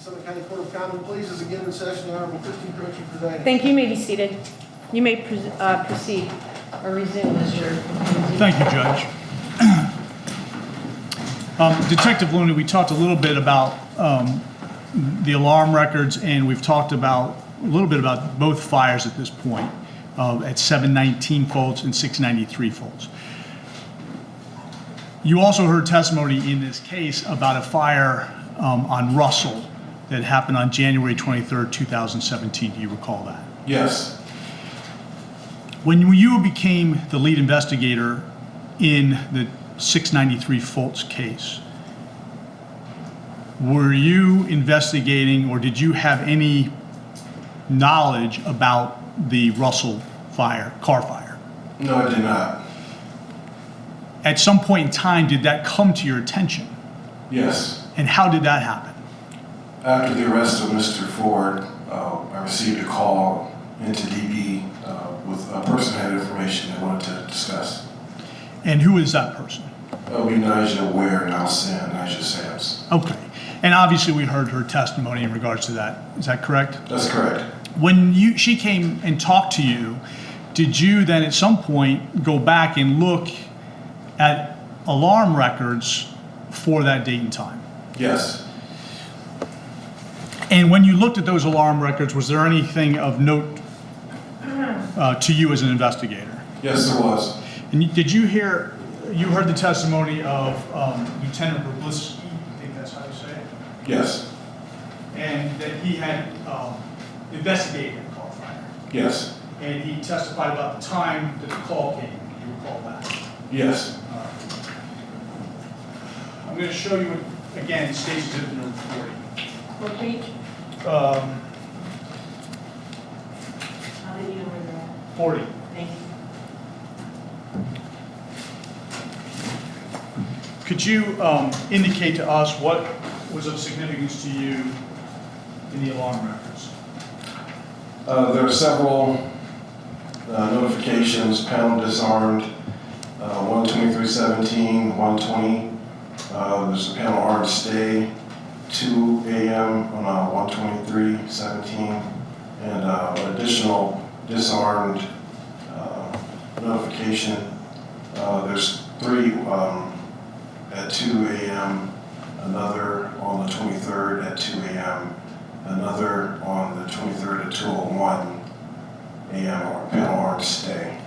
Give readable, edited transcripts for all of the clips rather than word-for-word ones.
Summit County Court of Common Pleas is again in session. The Honorable Christine Croce presiding. Thank you. You may be seated. You may proceed or resume, Mr. Thank you, Judge. Detective Looney, we talked a little bit about the alarm records, and we've talked about a little bit about both fires at this point, at 719 volts and 693 volts. You also heard testimony in this case about a fire on Russell that happened on January 23rd, 2017. Do you recall that? Yes. When you became the lead investigator in the 693 volts case, were you investigating or did you have any knowledge about the Russell fire, car fire? No, I did not. At some point in time, did that come to your attention? Yes. And how did that happen? After the arrest of Mr. Ford, I received a call into DB with a person had information they wanted to discuss. And who is that person? That would be Naija Sams. Okay. And obviously we heard her testimony in regards to that. Is that correct? That's correct. When she came and talked to you, did you then at some point go back and look at alarm records for that date and time? Yes. And when you looked at those alarm records, was there anything of note to you as an investigator? Yes, there was. And did you hear, you heard the testimony of Lieutenant Berbliski, I think that's how you say it? Yes. And that he had investigated a car fire. Yes. And he testified about the time that the call came. Do you recall that? Yes. I'm going to show you, again, State Exhibit number 40. What page? Um, How did you know where they're at? 40. Thank you. Could you indicate to us what was of significance to you in the alarm records? There are several notifications, panel disarmed, 12317, 120. There's a panel armed stay, 2 a.m. on 12317, and an additional disarmed notification. There's 3 at 2 a.m., another on the 23rd at 2 a.m., another on the 23rd at 2:01 a.m. on panel armed stay.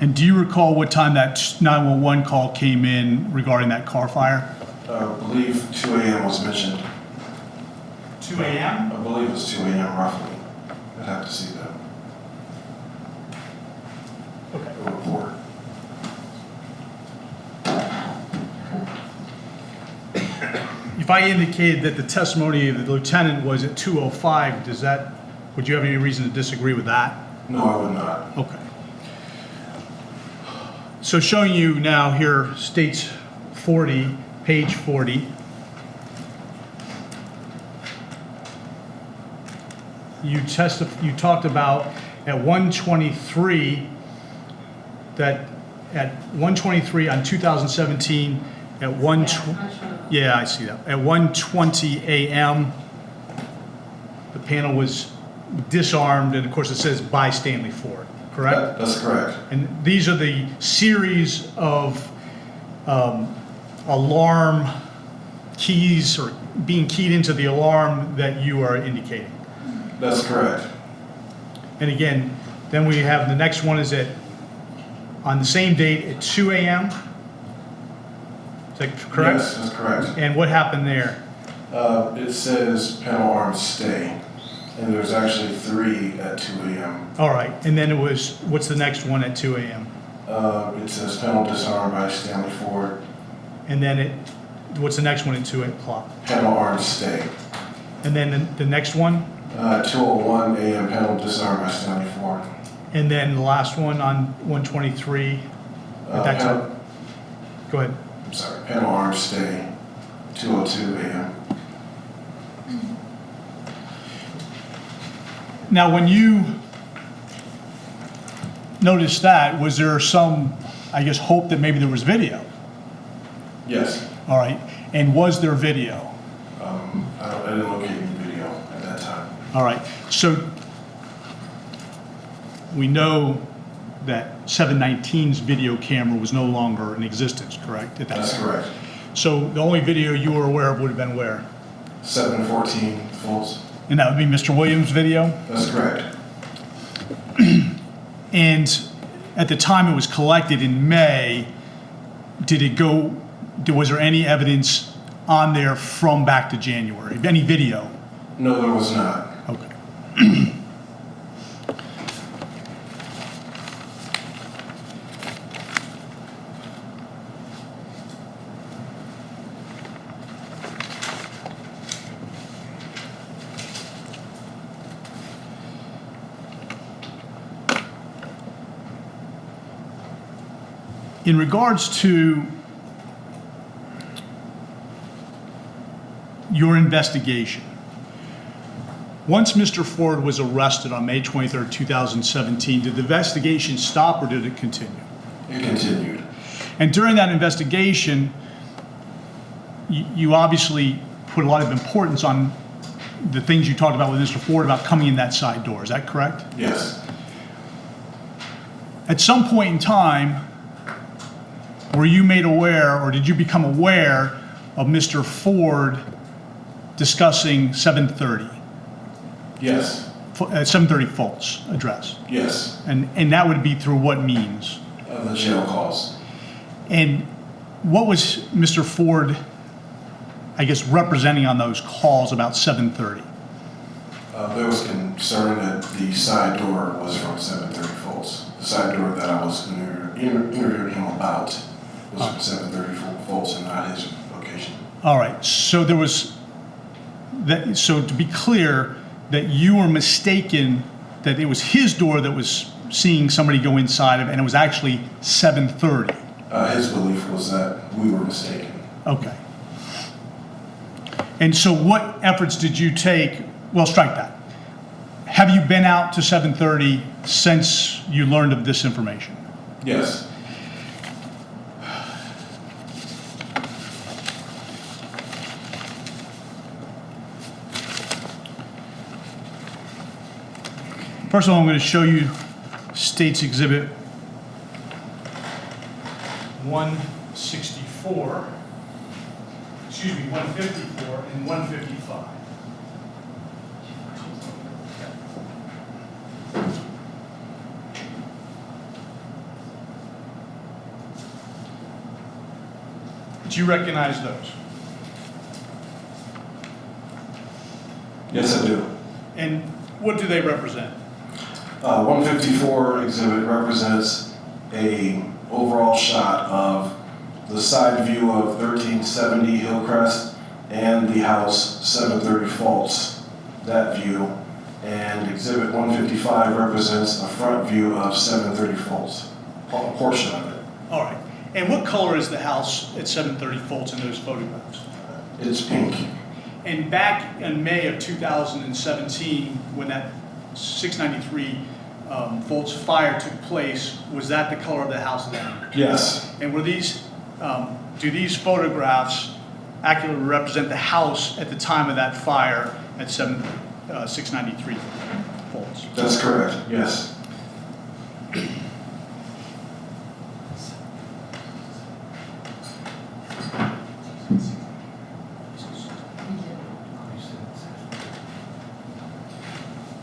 And do you recall what time that 911 call came in regarding that car fire? I believe 2 a.m. was mentioned. 2 a.m.? I believe it was 2 a.m. roughly. I'd have to see that. Okay. The report. If I indicated that the testimony of the lieutenant was at 2:05, would you have any reason to disagree with that? No, I would not. Okay. So showing you now here, States 40, page 40. You talked about at 1:23 that at 1:23 on 2017 at 1. Yeah, I see that. At 1:20 a.m. the panel was disarmed, and of course it says by Stanley Ford. Correct? That's correct. And these are the series of alarm keys or being keyed into the alarm that you are indicating. That's correct. And again, then we have the next one is on the same date at 2 a.m. Is that correct? Yes, that's correct. And what happened there? It says panel armed stay, and there's actually 3 at 2 a.m. All right. And then it was, what's the next one at 2 a.m.? It says panel disarmed by Stanley Ford. And then what's the next one at 2 o'clock? Panel armed stay. And then the next one? 2:01 a.m. panel disarmed by Stanley Ford. And then the last one on 123 at that time? Go ahead. I'm sorry, panel armed stay, 2:02 a.m. Now, when you noticed that, was there some, I guess, hope that maybe there was video? Yes. All right. And was there video? I didn't locate any video. All right, so we know that 719's video camera was no longer in existence, correct? At that That's time? correct. So the only video you were aware of would have been where? 714 Fultz. And that would be Mr. Williams' video? That's correct. And at the time it was collected in May, was there any evidence on there from back to January? Any video? No, there was not. Okay. In regards to your investigation, once Mr. Ford was arrested on May 23rd, 2017, did the investigation stop or did it continue? It continued. And during that investigation, you obviously put a lot of importance on the things you talked about with Mr. Ford about coming in that side door. Is that correct? Yes. At some point in time, were you made aware or did you become aware of Mr. Ford discussing 730? Yes. 730 Fultz address? Yes. And that would be through what means? The jail calls. And what was Mr. Ford, I guess, representing on those calls about 730? There was concern that the side door was from 730 Fultz. The side door that I was interviewing him about was from 730 Fultz and not his location. All right, so there was that. So to be clear, that you were mistaken that it was his door that was seeing somebody go inside of, and it was actually 730. His belief was that we were mistaken. Okay. And so what efforts did you take? Well, strike that. Have you been out to 730 since you learned of this information? Yes. First of all, I'm going to show you State's Exhibit 164, excuse me, 154 and 155. Do you recognize those? Yes, I do. And what do they represent? 154 exhibit represents a overall shot of the side view of 1370 Hillcrest and the house 730 Fultz, that view. And exhibit 155 represents a front view of 730 Fultz, a portion of it. All right. And what color is the house at 730 Fultz in those photographs? It's pink. And back in May of 2017, when that 693 Fultz fire took place, was that the color of the house then? Yes. And were these, do these photographs accurately represent the house at the time of that fire at 693 Fultz? That's correct, yes.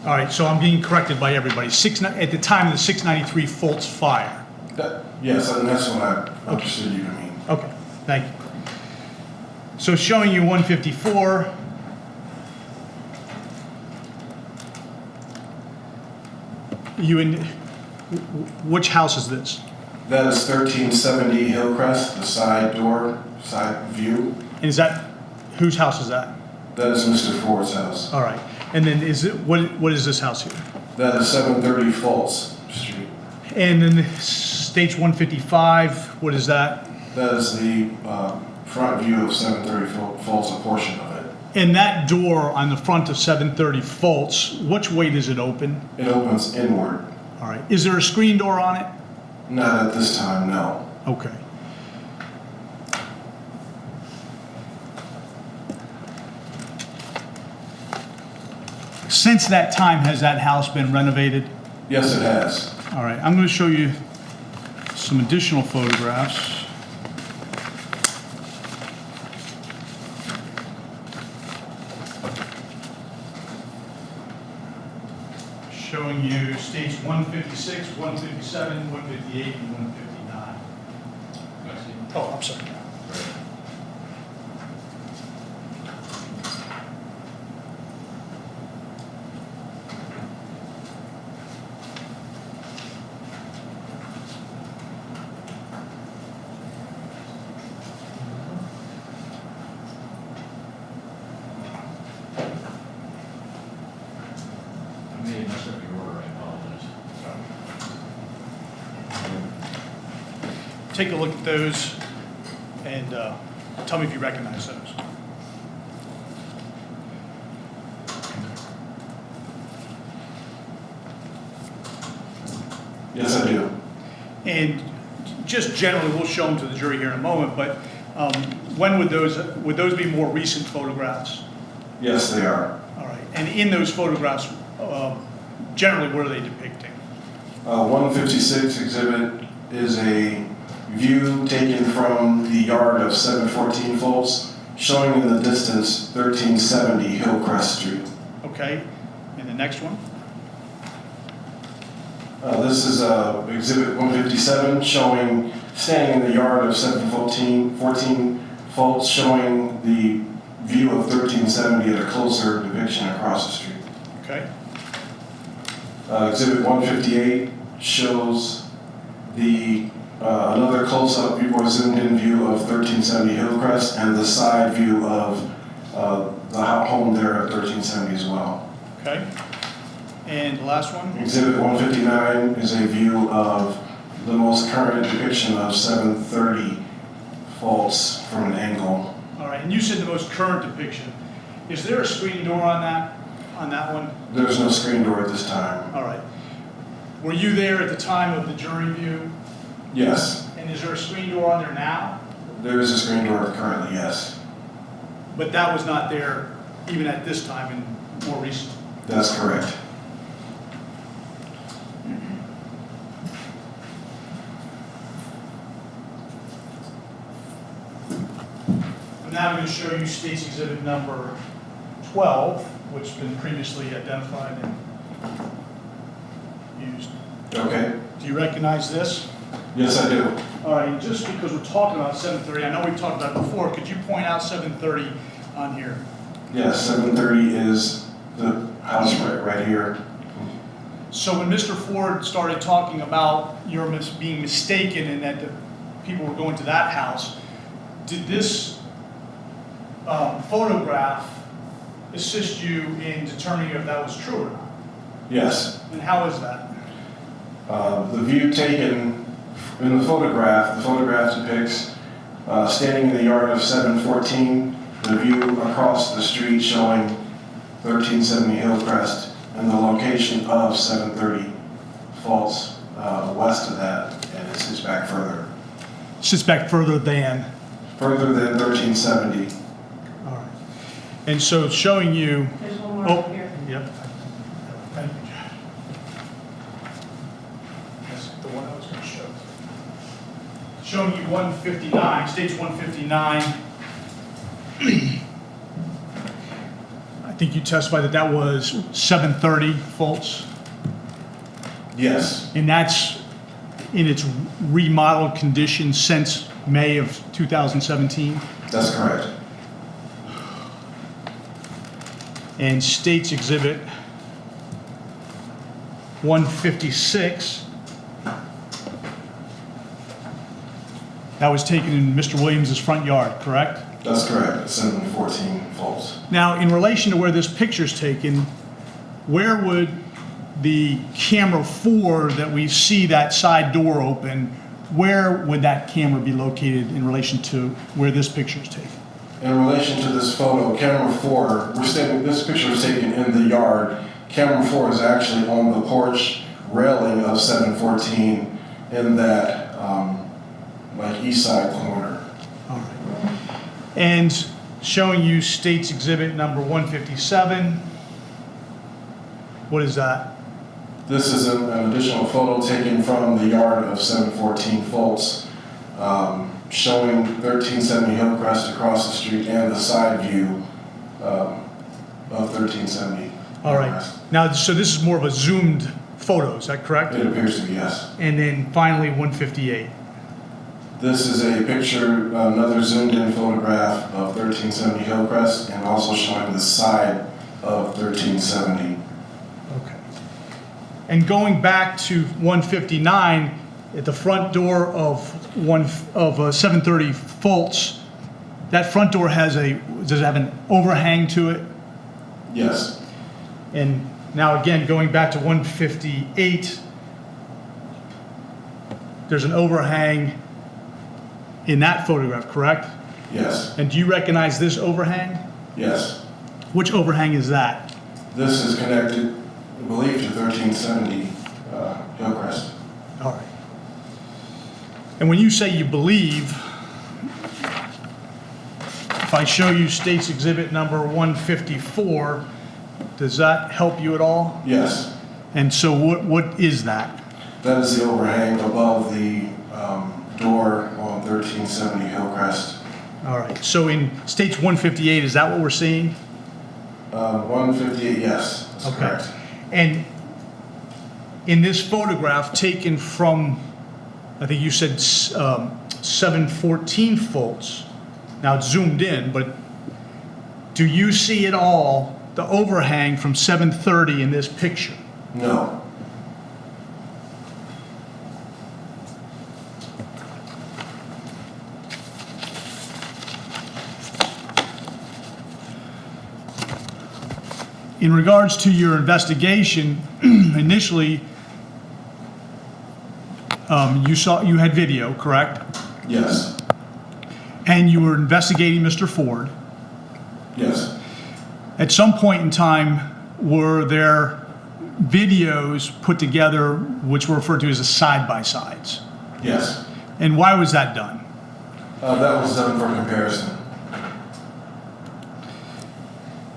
All right, so I'm being corrected by everybody. At the time of the 693 Fultz fire. Yes, and that's what I understood you to mean. Okay, thank you. So showing you 154. Which house is this? That is 1370 Hillcrest, the side door, side view. And is that, whose house is that? That is Mr. Ford's house. All right. And then what is this house here? That is 730 Fultz Street. And then State's 155, what is that? That is the front view of 730 Fultz, a portion of it. And that door on the front of 730 Fultz, which way does it open? It opens inward. All right. Is there a screen door on it? Not at this time, no. Okay. Since that time, has that house been renovated? Yes, it has. All right, I'm going to show you some additional photographs. Showing you states 156, 157, 158, and 159. Oh, I'm sorry. I may have messed up your order, I apologize. Take a look at those and tell me if you recognize those. Yes, I do. And just generally, we'll show them to the jury here in a moment, but when would those be more recent photographs? Yes, they are. All right, and in those photographs, generally, what are they depicting? 156 exhibit is a view taken from the yard of 714 Fultz, showing in the distance 1370 Hillcrest Street. Okay, and the next one? This is exhibit 157, showing standing in the yard of 714 Fultz, showing the view of 1370 at a closer depiction across the street. Okay, Exhibit 158 shows the another close-up view or zoomed-in view of 1370 Hillcrest and the side view of the home there at 1370 as well. okay. And the last one? Exhibit 159 is a view of the most current depiction of 730 Fultz from an angle. All right, and you said the most current depiction. Is there a screen door on that one? There's no screen door at this time. All right. Were you there at the time of the jury view? Yes, And is there a screen door on there now? there is a screen door currently, yes. But that was not there even at this time and more recent. That's correct. I'm now going to show you State's Exhibit number 12, which has been previously identified and used. Okay. Do you recognize this? Yes, I do. All right, just because we're talking about 730, I know we've talked about it before, could you point out 730 on here? Yes, 730 is the house right here. So when Mr. Ford started talking about your being mistaken and that the people were going to that house, did this photograph assist you in determining if that was true or not? Yes. And how is that? The view taken in the photograph depicts standing in the yard of 714, the view across the street showing 1370 Hillcrest, and the location of 730 Fultz west of that, and it sits back further. Sits back further than? Further than 1370. All right. And so showing you, There's one more oh, up here. yep. Thank you. That's the one I was going to show. Showing you 159, State's 159. I think you testified that that was 730 Fultz, Yes, and that's in its remodeled condition since May of 2017. that's correct. And State's Exhibit 156, that was taken in Mr. Williams' front yard, correct? That's correct. 714 Fultz. Now, in relation to where this picture's taken, where would the camera 4 that we see that side door open, where would that camera be located in relation to where this picture is taken? In relation to this photo, camera 4, this picture was taken in the yard. Camera 4 is actually on the porch railing of 714 in that like east side corner. All right. And showing you State's Exhibit number 157. What is that? This is an additional photo taken from the yard of 714 Fultz, showing 1370 Hillcrest across the street and the side view of 1370 All right. Hillcrest. Now, so this is more of a zoomed photo, is that correct? It appears to be, yes. And then finally, 158. This is a picture, another zoomed-in photograph of 1370 Hillcrest, and also showing the side of 1370. Okay. And going back to 159, at the front door of 730 Fultz, that front door does it have an overhang to it? Yes. And now again, going back to 158, there's an overhang in that photograph, correct? Yes. And do you recognize this overhang? Yes. Which overhang is that? This is connected, I believe, to 1370 Hillcrest. All right. And when you say you believe, if I show you State's Exhibit number 154, does that help you at all? Yes. And so what is that? That is the overhang above the door on 1370 Hillcrest. All right. So in State's 158, is that what we're seeing? 158, yes. That's Okay. correct. And in this photograph taken from, I think you said 714 Fultz, now it's zoomed in, but do you see at all the overhang from 730 in this picture? No. In regards to your investigation, initially, you had video, correct? Yes. And you were investigating Mr. Ford. Yes. At some point in time, were there videos put together which were referred to as the side-by-sides? Yes. And why was that done? That was done for comparison.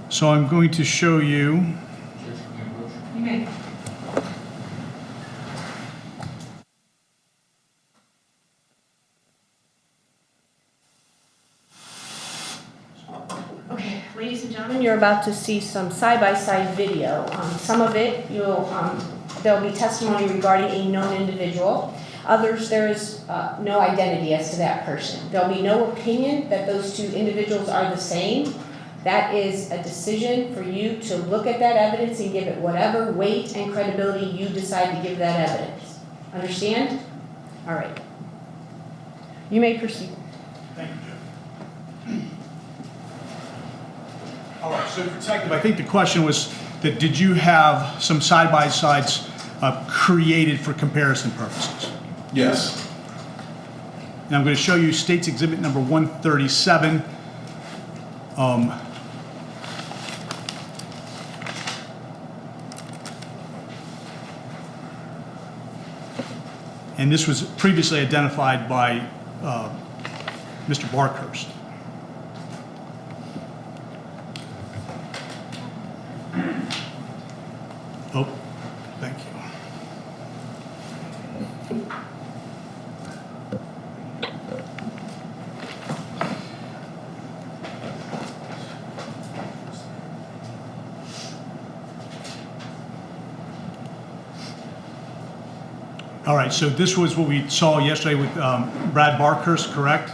So I'm going to show you. You may. Okay, ladies and gentlemen, you're about to see some side-by-side video. Some of it, there'll be testimony regarding a known individual. Others, there is no identity as to that person. There'll be no opinion that those two individuals are the same. That is a decision for you to look at that evidence and give it whatever weight and credibility you decide to give that evidence. Understand? All right. You may proceed. Thank you, Jim. All right, so Detective, I think the question was that did you have some side-by-sides created for comparison purposes? Yes. And I'm going to show you State's Exhibit number 137. And this was previously identified by Mr. Barkhurst. Oh, thank you. All right, so this was what we saw yesterday with Brad Barkhurst, correct?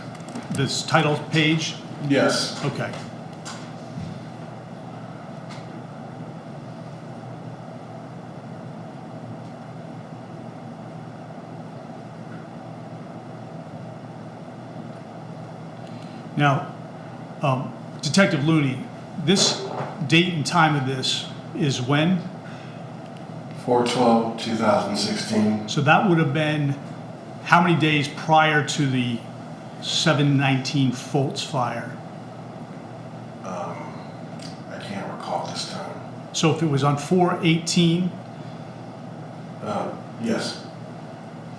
This title page? Yes. Okay. Now, Detective Looney, this date and time of this is when? 4/12/2016. So that would have been how many days prior to the 719 Fultz fire? I can't recall this time. So if it was on 4/18, Yes.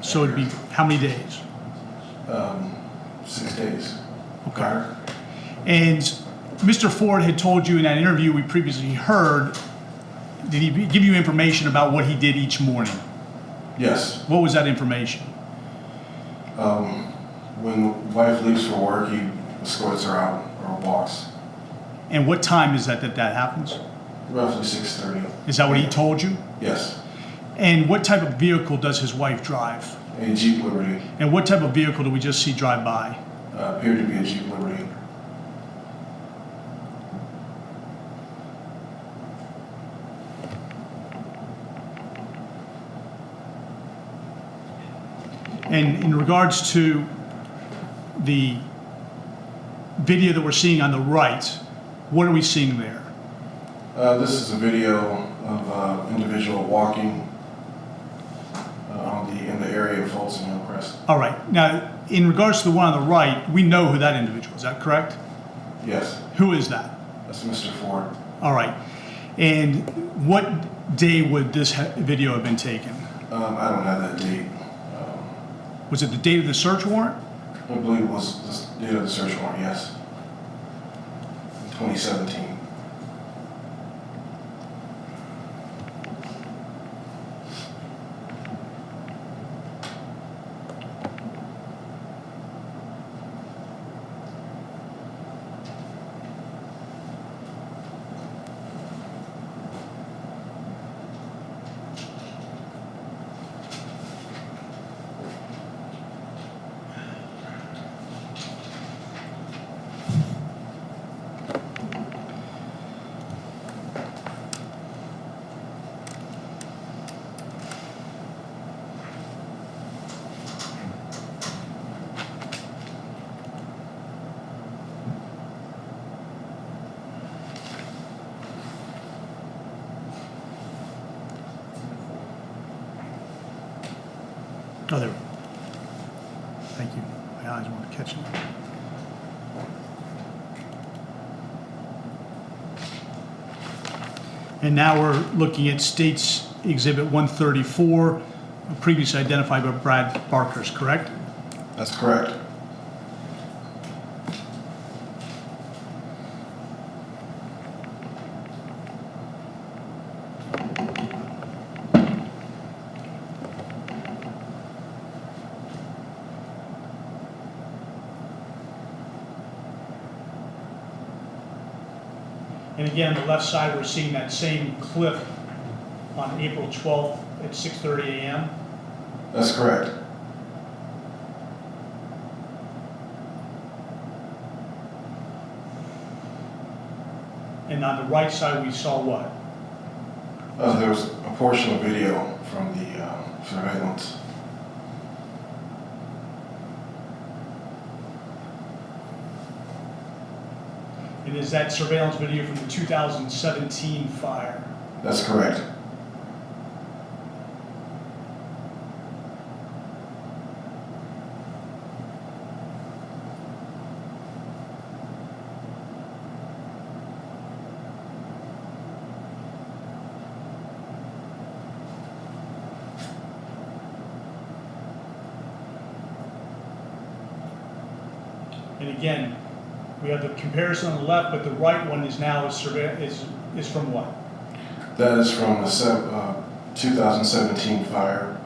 so it'd be how many days? 6 days. Okay. And Mr. Ford had told you in that interview we previously heard did he give you information about what he did each morning? Yes. What was that information? When wife leaves for work, he escorts her out or walks. And what time is that happens? Roughly 6:30. Is that what he told you? Yes. And what type of vehicle does his wife drive? A Jeep Liberty. And what type of vehicle do we just see drive by? Appeared to be a Jeep Liberty. And in regards to the video that we're seeing on the right, what are we seeing there? This is a video of an individual walking in the area of Folsom Hillcrest. All right. Now, in regards to the one on the right, we know who that individual is. Is that correct? Yes. Who is that? That's Mr. Ford. All right. And what day would this video have been taken? I don't have that date. Was it the date of the search warrant? I believe it was the date of the search warrant, yes. 2017. Oh, there. Thank you. My eyes weren't catching it. And now we're looking at State's Exhibit 134, previously identified by Brad Barkers, correct? That's correct. And again, on the left side, we're seeing that same clip on April 12th at 6:30 a.m. That's correct. And on the right side, we saw what? There was a portion of video from the surveillance. And is that surveillance video from the 2017 fire? That's correct. And again, we have the comparison on the left, but the right one is now is from what? That is from the 2017 fire.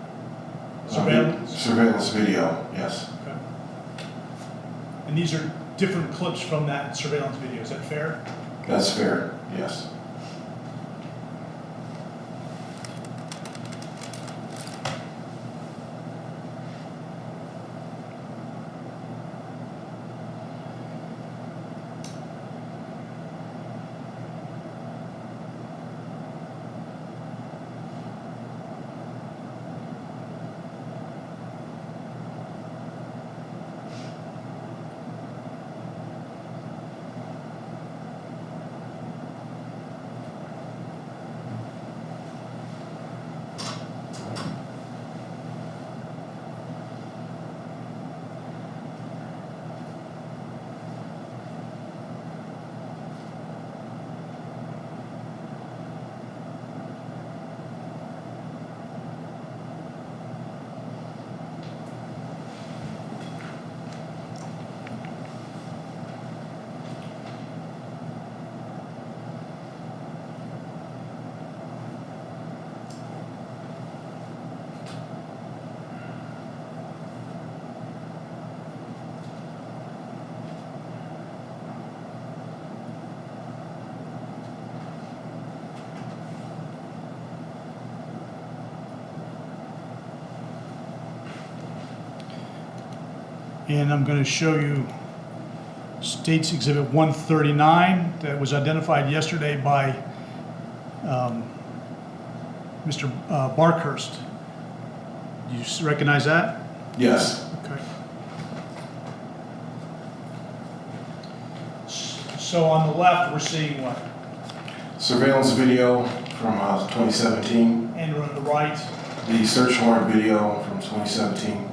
Surveillance? Surveillance video, yes. Okay. And these are different clips from that surveillance video, is that fair? That's fair, yes. And I'm going to show you State's Exhibit 139 that was identified yesterday by Mr. Barkhurst. Do you recognize that? Yes. Okay. So on the left, we're seeing what? Surveillance video from 2017. And on the right, The search warrant video from 2017.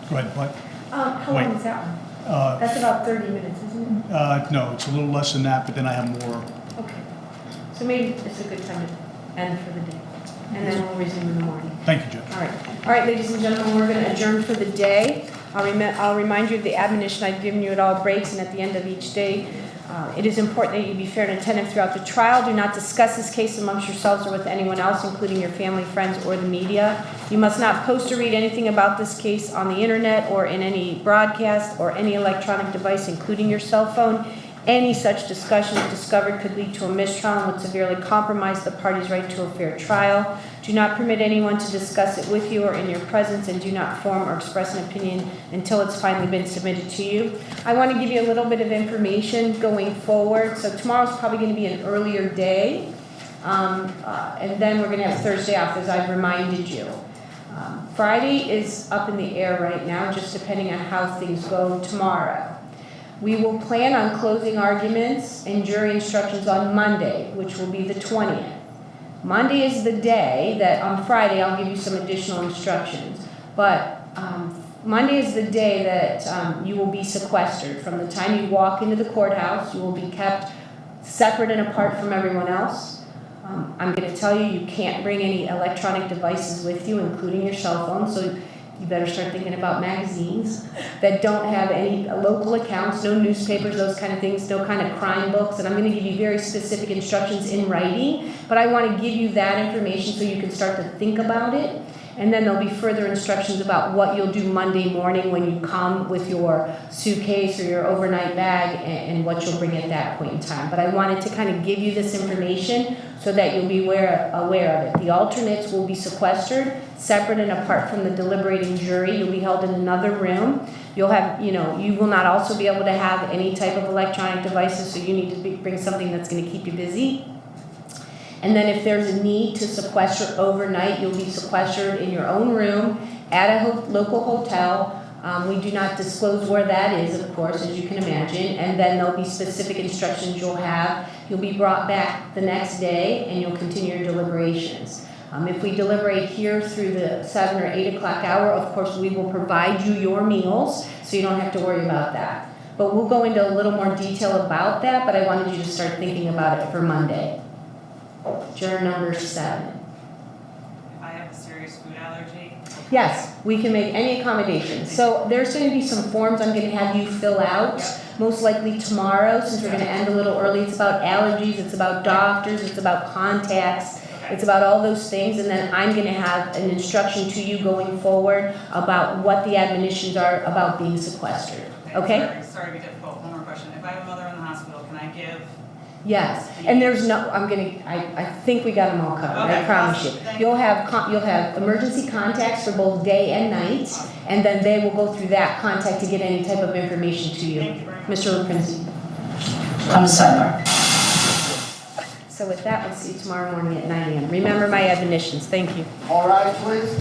go ahead, what? How Wait. long is that one? Uh, That's about 30 minutes, isn't it? No, it's a little less than that, but then I have more. Okay. So maybe it's a good time to end for the day. And then we'll resume in the morning. Thank you, Judge. All right, ladies and gentlemen, we're going to adjourn for the day. I'll remind you of the admonition I've given you at all breaks and at the end of each day. It is important that you be fair and attentive throughout the trial. Do not discuss this case amongst yourselves or with anyone else, including your family, friends, or the media. You must not post or read anything about this case on the internet or in any broadcast or any electronic device, including your cell phone. Any such discussion, if discovered, could lead to a mistrial and would severely compromise the party's right to a fair trial. Do not permit anyone to discuss it with you or in your presence, and do not form or express an opinion until it's finally been submitted to you. I want to give you a little bit of information going forward. So tomorrow's probably going to be an earlier day, and then we're going to have Thursday off, as I've reminded you. Friday is up in the air right now, just depending on how things go tomorrow. We will plan on closing arguments and jury instructions on Monday, which will be the 20th. Monday is the day that on Friday I'll give you some additional instructions. But Monday is the day that you will be sequestered. From the time you walk into the courthouse, you will be kept separate and apart from everyone else. I'm going to tell you, you can't bring any electronic devices with you, including your cell phone. So you better start thinking about magazines that don't have any local accounts, no newspapers, those kind of things, no kind of crime books. And I'm going to give you very specific instructions in writing, but I want to give you that information so you can start to think about it. And then there'll be further instructions about what you'll do Monday morning when you come with your suitcase or your overnight bag and what you'll bring at that point in time. But I wanted to kind of give you this information so that you'll be aware of it. The alternates will be sequestered, separate and apart from the deliberating jury. You'll be held in another room. You'll have, you will not also be able to have any type of electronic devices, so you need to bring something that's going to keep you busy. And then if there's a need to sequester overnight, you'll be sequestered in your own room at a local hotel. We do not disclose where that is, of course, as you can imagine. And then there'll be specific instructions you'll have. You'll be brought back the next day and you'll continue your deliberations. If we deliberate here through the 7 or 8 o'clock hour, of course, we will provide you your meals, so you don't have to worry about that. But we'll go into a little more detail about that, but I wanted you to start thinking about it for Monday. Juror number 7. If I have a serious food allergy? Yes, we can make any accommodations. So there's going to be some forms I'm going to have you fill out, most likely tomorrow, since we're going to end a little early. It's about allergies, it's about doctors, it's about contacts, it's about all those things, and then I'm going to have an instruction to you going forward about what the admonitions are about being sequestered. Okay? Sorry to be difficult. One more question. If I have a mother in the hospital, can I give? Yes, and there's no, I think we got them all covered, I Okay, promise you. awesome. You'll have emergency contacts for both day and night, and then they will go through that contact to get any type of information to you. Thank you very much. Mr. LaPrince. On the sidebar. So with that, we'll see you tomorrow morning at 9 a.m. Remember my admonitions, thank you. All right, please.